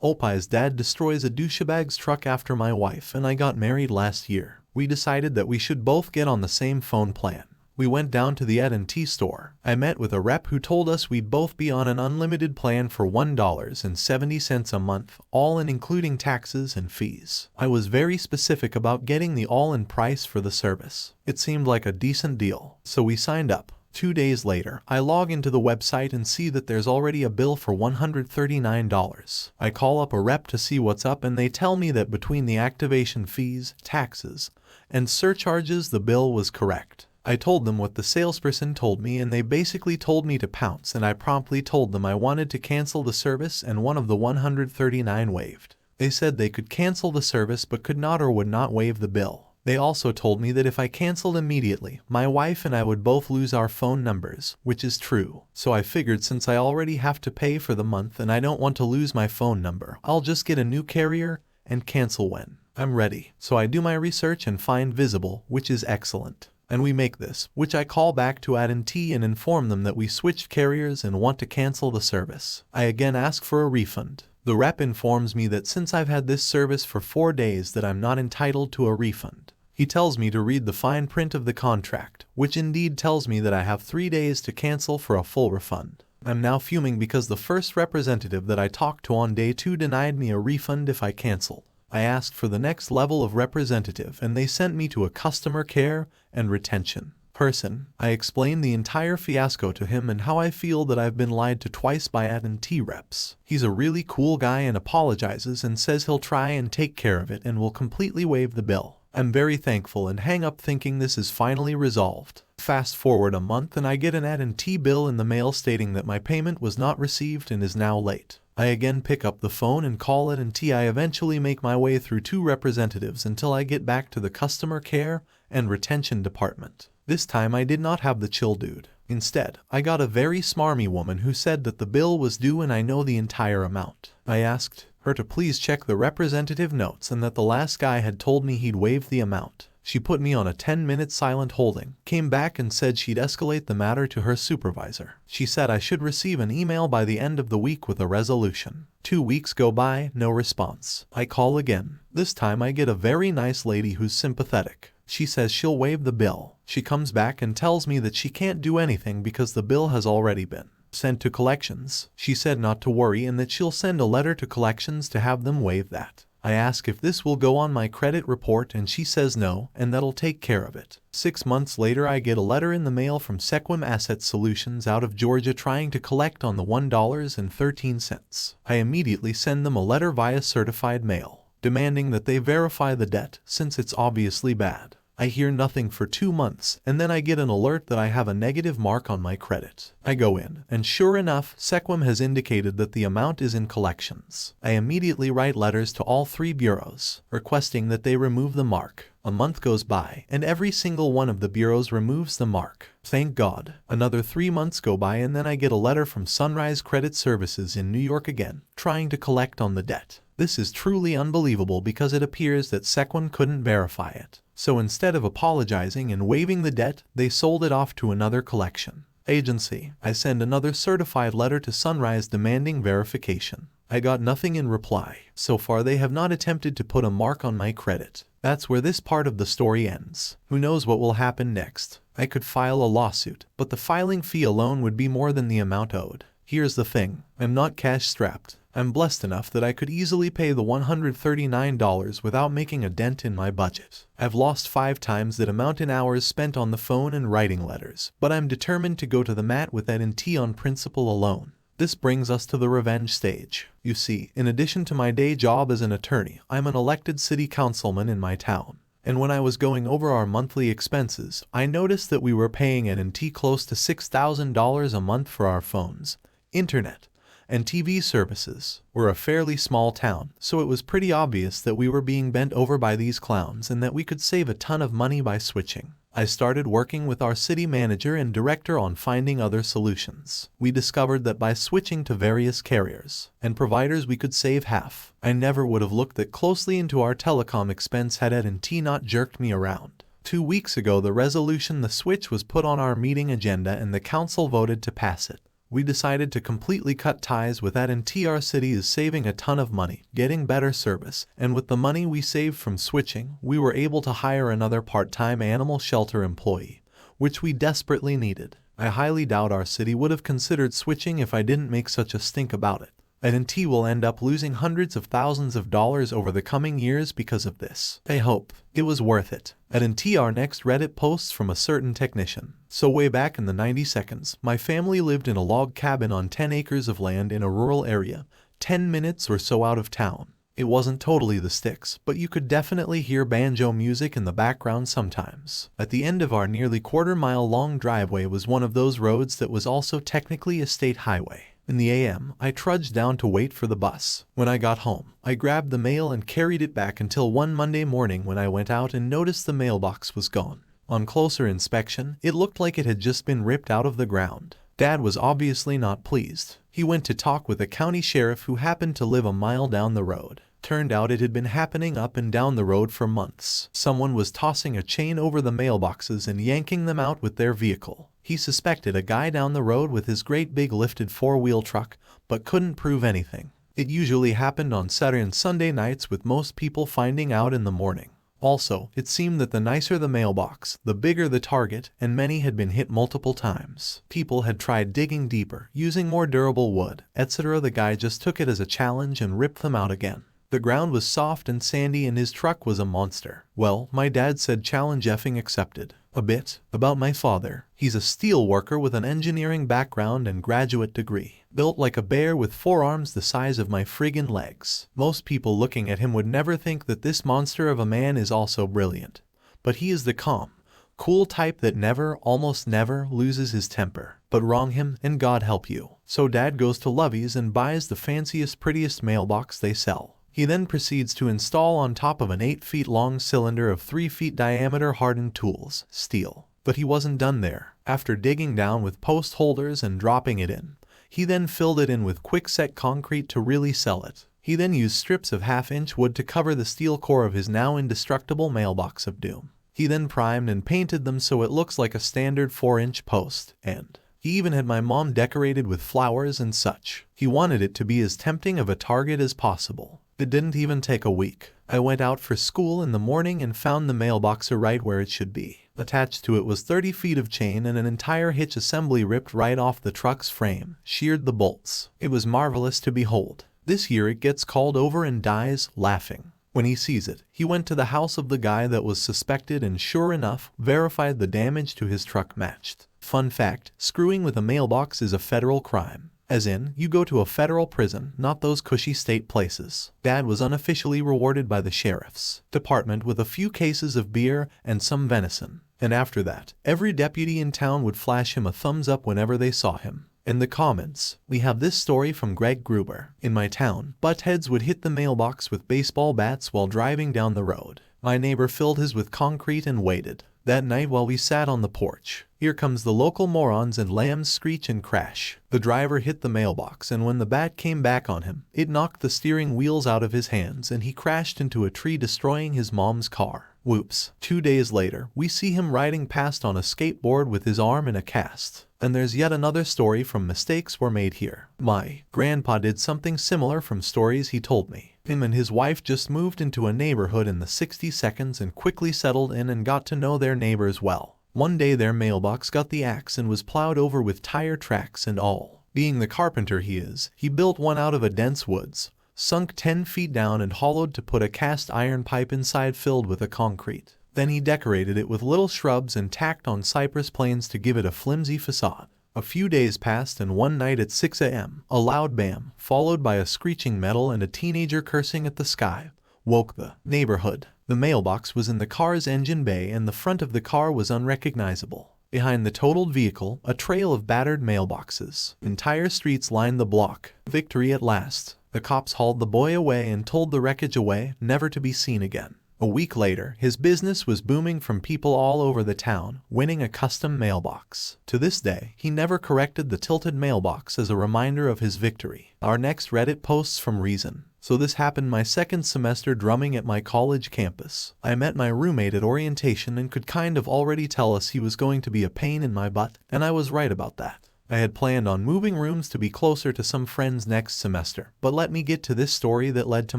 Opai's dad destroys a douchebag's truck after my wife and I got married last year. We decided that we should both get on the same phone plan. We went down to the AT&T store. I met with a rep who told us we'd both be on an unlimited plan for $1.70 a month, all in including taxes and fees. I was very specific about getting the all-in price for the service. It seemed like a decent deal, so we signed up. 2 days later, I log into the website and see that there's already a bill for $139. I call up a rep to see what's up and they tell me that between the activation fees, taxes, and surcharges the bill was correct. I told them what the salesperson told me and they basically told me to pounce, and I promptly told them I wanted to cancel the service and one of the $139 waived. They said they could cancel the service but could not or would not waive the bill. They also told me that if I canceled immediately, my wife and I would both lose our phone numbers, which is true. So I figured since I already have to pay for the month and I don't want to lose my phone number, I'll just get a new carrier and cancel when I'm ready. So I do my research and find Visible, which is excellent. And we make this, which I call back to AT&T and inform them that we switched carriers and want to cancel the service. I again ask for a refund. The rep informs me that since I've had this service for 4 days that I'm not entitled to a refund. He tells me to read the fine print of the contract, which indeed tells me that I have 3 days to cancel for a full refund. I'm now fuming because the first representative that I talked to on day 2 denied me a refund if I canceled. I asked for the next level of representative and they sent me to a customer care and retention person. I explained the entire fiasco to him and how I feel that I've been lied to twice by AT&T reps. He's a really cool guy and apologizes and says he'll try and take care of it and will completely waive the bill. I'm very thankful and hang up thinking this is finally resolved. Fast forward a month and I get an AT&T bill in the mail stating that my payment was not received and is now late. I again pick up the phone and call AT&T. I eventually make my way through 2 representatives until I get back to the customer care and retention department. This time I did not have the chill dude. Instead, I got a very smarmy woman who said that the bill was due and I know the entire amount. I asked her to please check the representative notes and that the last guy had told me he'd waived the amount. She put me on a 10-minute silent holding, came back and said she'd escalate the matter to her supervisor. She said I should receive an email by the end of the week with a resolution. 2 weeks go by, no response. I call again. This time I get a very nice lady who's sympathetic. She says she'll waive the bill. She comes back and tells me that she can't do anything because the bill has already been sent to collections. She said not to worry and that she'll send a letter to collections to have them waive that. I ask if this will go on my credit report and she says no, and that'll take care of it. 6 months later I get a letter in the mail from Sequim Asset Solutions out of Georgia trying to collect on the $1.13. I immediately send them a letter via certified mail, demanding that they verify the debt since it's obviously bad. I hear nothing for 2 months, and then I get an alert that I have a negative mark on my credit. I go in, and sure enough, Sequim has indicated that the amount is in collections. I immediately write letters to all 3 bureaus, requesting that they remove the mark. A month goes by, and every single one of the bureaus removes the mark. Thank God. Another 3 months go by and then I get a letter from Sunrise Credit Services in New York again, trying to collect on the debt. This is truly unbelievable because it appears that Sequim couldn't verify it. So instead of apologizing and waiving the debt, they sold it off to another collection agency. I send another certified letter to Sunrise demanding verification. I got nothing in reply. So far they have not attempted to put a mark on my credit. That's where this part of the story ends. Who knows what will happen next? I could file a lawsuit, but the filing fee alone would be more than the amount owed. Here's the thing, I'm not cash-strapped. I'm blessed enough that I could easily pay the $139 without making a dent in my budget. I've lost 5 times that amount in hours spent on the phone and writing letters, but I'm determined to go to the mat with AT&T on principle alone. This brings us to the revenge stage. You see, in addition to my day job as an attorney, I'm an elected city councilman in my town. And when I was going over our monthly expenses, I noticed that we were paying AT&T close to $6,000 a month for our phones, internet, and TV services. We're a fairly small town, so it was pretty obvious that we were being bent over by these clowns and that we could save a ton of money by switching. I started working with our city manager and director on finding other solutions. We discovered that by switching to various carriers and providers we could save half. I never would have looked that closely into our telecom expense had AT&T not jerked me around. 2 weeks ago the switch was put on our meeting agenda and the council voted to pass it. we decided to completely cut ties with AT&T. Our city is saving a ton of money, getting better service, and with the money we saved from switching, we were able to hire another part-time animal shelter employee, which we desperately needed. I highly doubt our city would have considered switching if I didn't make such a stink about it. AT&T will end up losing hundreds of thousands of dollars over the coming years because of this. I hope it was worth it. AT&T. Our next Reddit posts from a certain technician. So way back in the 90s, my family lived in a log cabin on 10 acres of land in a rural area, 10 minutes or so out of town. It wasn't totally the sticks, but you could definitely hear banjo music in the background sometimes. At the end of our nearly quarter-mile long driveway was one of those roads that was also technically a state highway. In the AM, I trudged down to wait for the bus. When I got home, I grabbed the mail and carried it back until one Monday morning when I went out and noticed the mailbox was gone. On closer inspection, it looked like it had just been ripped out of the ground. Dad was obviously not pleased. He went to talk with a county sheriff who happened to live a mile down the road. Turned out it had been happening up and down the road for months. Someone was tossing a chain over the mailboxes and yanking them out with their vehicle. He suspected a guy down the road with his great big lifted four-wheel truck, but couldn't prove anything. It usually happened on Saturday and Sunday nights, with most people finding out in the morning. Also, it seemed that the nicer the mailbox, the bigger the target, and many had been hit multiple times. People had tried digging deeper, using more durable wood, etc. The guy just took it as a challenge and ripped them out again. The ground was soft and sandy and his truck was a monster. Well, my dad said challenge effing accepted. A bit about my father. He's a steel worker with an engineering background and graduate degree. Built like a bear with forearms the size of my friggin' legs. Most people looking at him would never think that this monster of a man is also brilliant. But he is the calm, cool type that never, almost never, loses his temper. But wrong him and God help you. So Dad goes to Lovey's and buys the fanciest, prettiest mailbox they sell. He then proceeds to install on top of an 8 feet long cylinder of 3 feet diameter hardened tools, steel. But he wasn't done there. After digging down with post holders and dropping it in, he then filled it in with quick-set concrete to really sell it. He then used strips of half-inch wood to cover the steel core of his now indestructible mailbox of doom. He then primed and painted them so it looks like a standard 4-inch post, and he even had my mom decorated with flowers and such. He wanted it to be as tempting of a target as possible. It didn't even take a week. I went out for school in the morning and found the mailboxer right where it should be. Attached to it was 30 feet of chain and an entire hitch assembly ripped right off the truck's frame, sheared the bolts. It was marvelous to behold. This year it gets called over and dies laughing. When he sees it, he went to the house of the guy that was suspected and sure enough, verified the damage to his truck matched. Fun fact, screwing with a mailbox is a federal crime. As in, you go to a federal prison, not those cushy state places. Dad was unofficially rewarded by the sheriff's department with a few cases of beer and some venison. And after that, every deputy in town would flash him a thumbs up whenever they saw him. In the comments, we have this story from Greg Gruber. In my town, buttheads would hit the mailbox with baseball bats while driving down the road. My neighbor filled his with concrete and waited. That night while we sat on the porch, here comes the local morons and lambs screech and crash. The driver hit the mailbox and when the bat came back on him, it knocked the steering wheels out of his hands and he crashed into a tree destroying his mom's car. Whoops. 2 days later, we see him riding past on a skateboard with his arm in a cast. And there's yet another story from mistakes were made here. My grandpa did something similar from stories he told me. Him and his wife just moved into a neighborhood in the 60 seconds and quickly settled in and got to know their neighbors well. One day their mailbox got the axe and was plowed over with tire tracks and all. Being the carpenter he is, he built one out of a dense woods, sunk 10 feet down and hollowed to put a cast iron pipe inside filled with a concrete. Then he decorated it with little shrubs and tacked on cypress planes to give it a flimsy facade. A few days passed and one night at 6 a.m., a loud bam, followed by a screeching metal and a teenager cursing at the sky, woke the neighborhood. The mailbox was in the car's engine bay and the front of the car was unrecognizable. Behind the totaled vehicle, a trail of battered mailboxes. Entire streets lined the block. Victory at last. The cops hauled the boy away and told the wreckage away, never to be seen again. A week later, his business was booming from people all over the town, winning a custom mailbox. To this day, he never corrected the tilted mailbox as a reminder of his victory. Our next Reddit posts from Reason. So this happened my second semester drumming at my college campus. I met my roommate at orientation and could kind of already tell us he was going to be a pain in my butt, and I was right about that. I had planned on moving rooms to be closer to some friends next semester, but let me get to this story that led to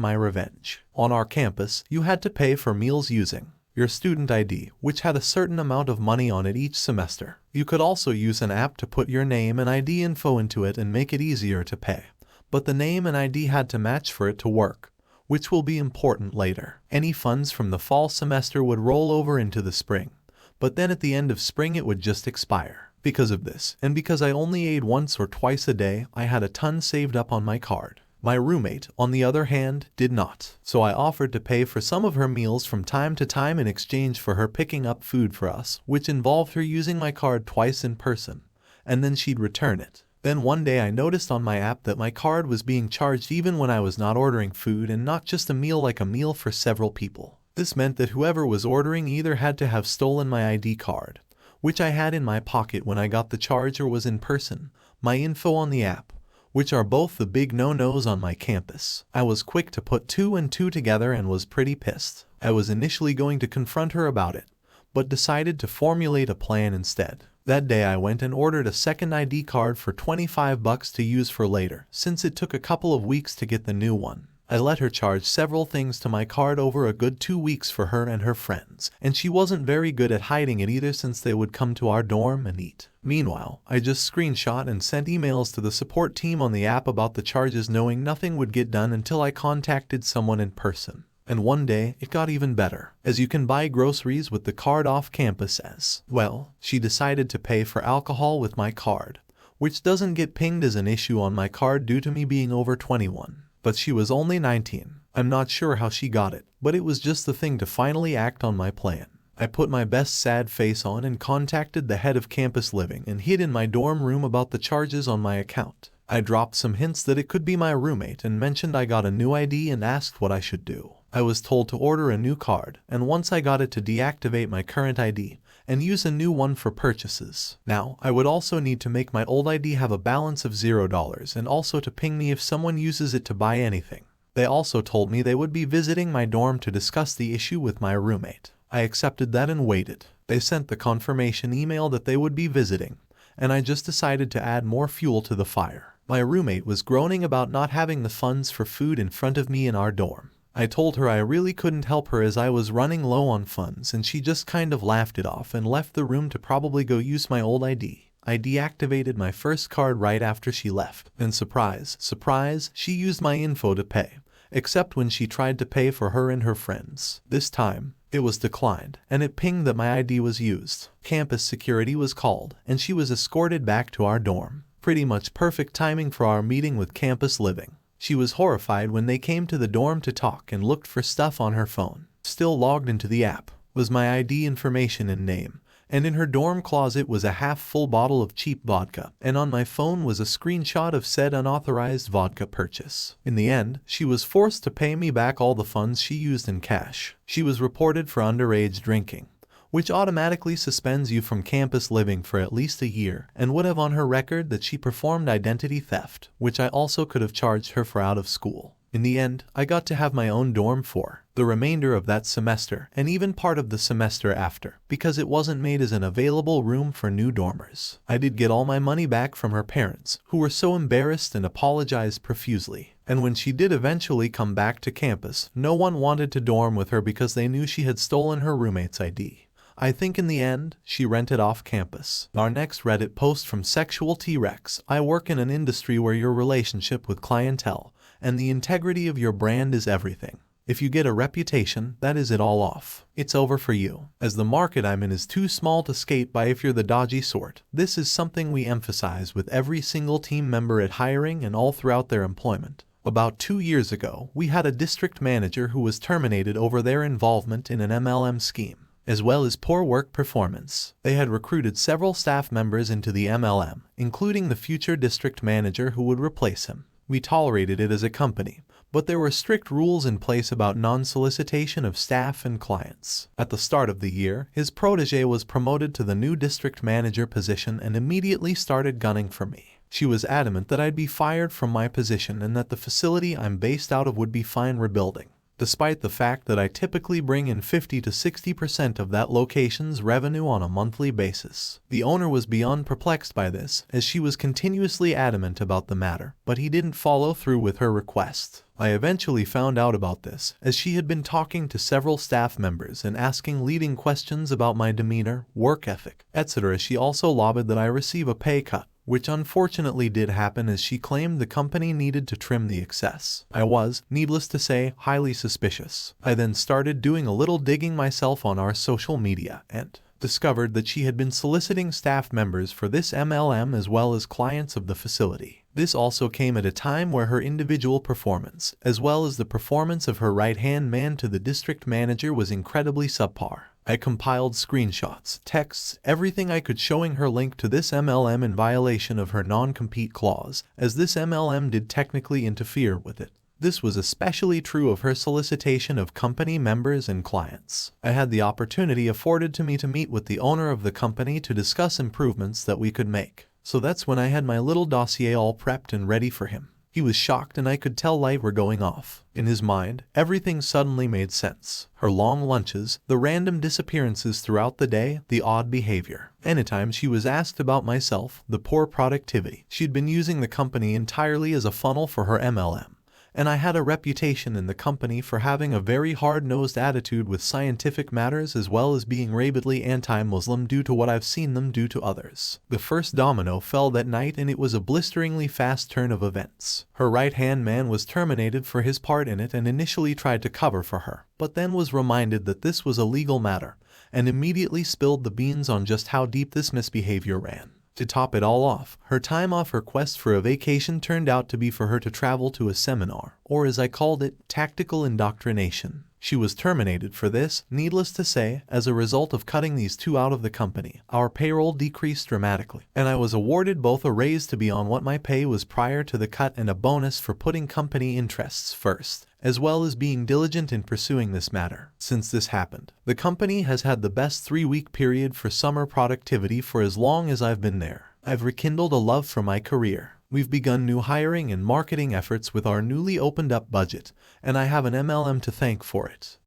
my revenge. On our campus, you had to pay for meals using your student ID, which had a certain amount of money on it each semester. You could also use an app to put your name and ID info into it and make it easier to pay. But the name and ID had to match for it to work, which will be important later. Any funds from the fall semester would roll over into the spring, but then at the end of spring it would just expire. Because of this, and because I only ate once or twice a day, I had a ton saved up on my card. My roommate, on the other hand, did not. So I offered to pay for some of her meals from time to time in exchange for her picking up food for us, which involved her using my card twice in person, and then she'd return it. Then one day I noticed on my app that my card was being charged even when I was not ordering food and not just a meal like a meal for several people. This meant that whoever was ordering either had to have stolen my ID card, which I had in my pocket when I got the charge, or was in person, my info on the app, which are both the big no-nos on my campus. I was quick to put 2 and 2 together and was pretty pissed. I was initially going to confront her about it, but decided to formulate a plan instead. That day I went and ordered a second ID card for $25 to use for later, since it took a couple of weeks to get the new one. I let her charge several things to my card over a good 2 weeks for her and her friends, and she wasn't very good at hiding it either, since they would come to our dorm and eat. Meanwhile, I just screenshot and sent emails to the support team on the app about the charges, knowing nothing would get done until I contacted someone in person. And one day, it got even better, as you can buy groceries with the card off campus as well. She decided to pay for alcohol with my card, which doesn't get pinged as an issue on my card due to me being over 21. But she was only 19. I'm not sure how she got it, but it was just the thing to finally act on my plan. I put my best sad face on and contacted the head of campus living and hid in my dorm room about the charges on my account. I dropped some hints that it could be my roommate and mentioned I got a new ID and asked what I should do. I was told to order a new card, and once I got it, to deactivate my current ID and use a new one for purchases. Now, I would also need to make my old ID have a balance of $0 and also to ping me if someone uses it to buy anything. They also told me they would be visiting my dorm to discuss the issue with my roommate. I accepted that and waited. They sent the confirmation email that they would be visiting, and I just decided to add more fuel to the fire. My roommate was groaning about not having the funds for food in front of me in our dorm. I told her I really couldn't help her as I was running low on funds, and she just kind of laughed it off and left the room to probably go use my old ID. I deactivated my first card right after she left, and surprise, surprise, she used my info to pay, except when she tried to pay for her and her friends. This time, it was declined, and it pinged that my ID was used. Campus security was called, and she was escorted back to our dorm. Pretty much perfect timing for our meeting with campus living. She was horrified when they came to the dorm to talk and looked for stuff on her phone. Still logged into the app was my ID information and name, and in her dorm closet was a half-full bottle of cheap vodka, and on my phone was a screenshot of said unauthorized vodka purchase. In the end, she was forced to pay me back all the funds she used in cash. She was reported for underage drinking, which automatically suspends you from campus living for at least a year, and would have on her record that she performed identity theft, which I also could have charged her for out of school. In the end, I got to have my own dorm for the remainder of that semester, and even part of the semester after, because it wasn't made as an available room for new dormers. I did get all my money back from her parents, who were so embarrassed and apologized profusely. And when she did eventually come back to campus, no one wanted to dorm with her because they knew she had stolen her roommate's ID. I think in the end, she rented off campus. Our next Reddit post from Sexual T-Rex. I work in an industry where your relationship with clientele and the integrity of your brand is everything. If you get a reputation, that is it all off. It's over for you. As the market I'm in is too small to skate by if you're the dodgy sort. This is something we emphasize with every single team member at hiring and all throughout their employment. About 2 years ago, we had a district manager who was terminated over their involvement in an MLM scheme, as well as poor work performance. They had recruited several staff members into the MLM, including the future district manager who would replace him. We tolerated it as a company, but there were strict rules in place about non-solicitation of staff and clients. At the start of the year, his protege was promoted to the new district manager position and immediately started gunning for me. She was adamant that I'd be fired from my position and that the facility I'm based out of would be fine rebuilding. despite the fact that I typically bring in 50 to 60% of that location's revenue on a monthly basis. The owner was beyond perplexed by this, as she was continuously adamant about the matter, but he didn't follow through with her request. I eventually found out about this, as she had been talking to several staff members and asking leading questions about my demeanor, work ethic, etc. She also lobbied that I receive a pay cut, which unfortunately did happen, as she claimed the company needed to trim the excess. I was, needless to say, highly suspicious. I then started doing a little digging myself on our social media and discovered that she had been soliciting staff members for this MLM as well as clients of the facility. This also came at a time where her individual performance, as well as the performance of her right-hand man to the district manager, was incredibly subpar. I compiled screenshots, texts, everything I could showing her link to this MLM in violation of her non-compete clause, as this MLM did technically interfere with it. This was especially true of her solicitation of company members and clients. I had the opportunity afforded to me to meet with the owner of the company to discuss improvements that we could make. So that's when I had my little dossier all prepped and ready for him. He was shocked, and I could tell lights were going off. In his mind, everything suddenly made sense. Her long lunches, the random disappearances throughout the day, the odd behavior. Anytime she was asked about myself, the poor productivity. She'd been using the company entirely as a funnel for her MLM. And I had a reputation in the company for having a very hard-nosed attitude with scientific matters, as well as being rabidly anti-Muslim due to what I've seen them do to others. The first domino fell that night, and it was a blisteringly fast turn of events. Her right-hand man was terminated for his part in it and initially tried to cover for her, but then was reminded that this was a legal matter, and immediately spilled the beans on just how deep this misbehavior ran. To top it all off, her time off request for a vacation turned out to be for her to travel to a seminar, or as I called it, tactical indoctrination. She was terminated for this. Needless to say, as a result of cutting these two out of the company, our payroll decreased dramatically, and I was awarded both a raise to be on what my pay was prior to the cut and a bonus for putting company interests first, as well as being diligent in pursuing this matter. Since this happened, the company has had the best 3-week period for summer productivity for as long as I've been there. I've rekindled a love for my career. We've begun new hiring and marketing efforts with our newly opened up budget, and I have an MLM to thank for it.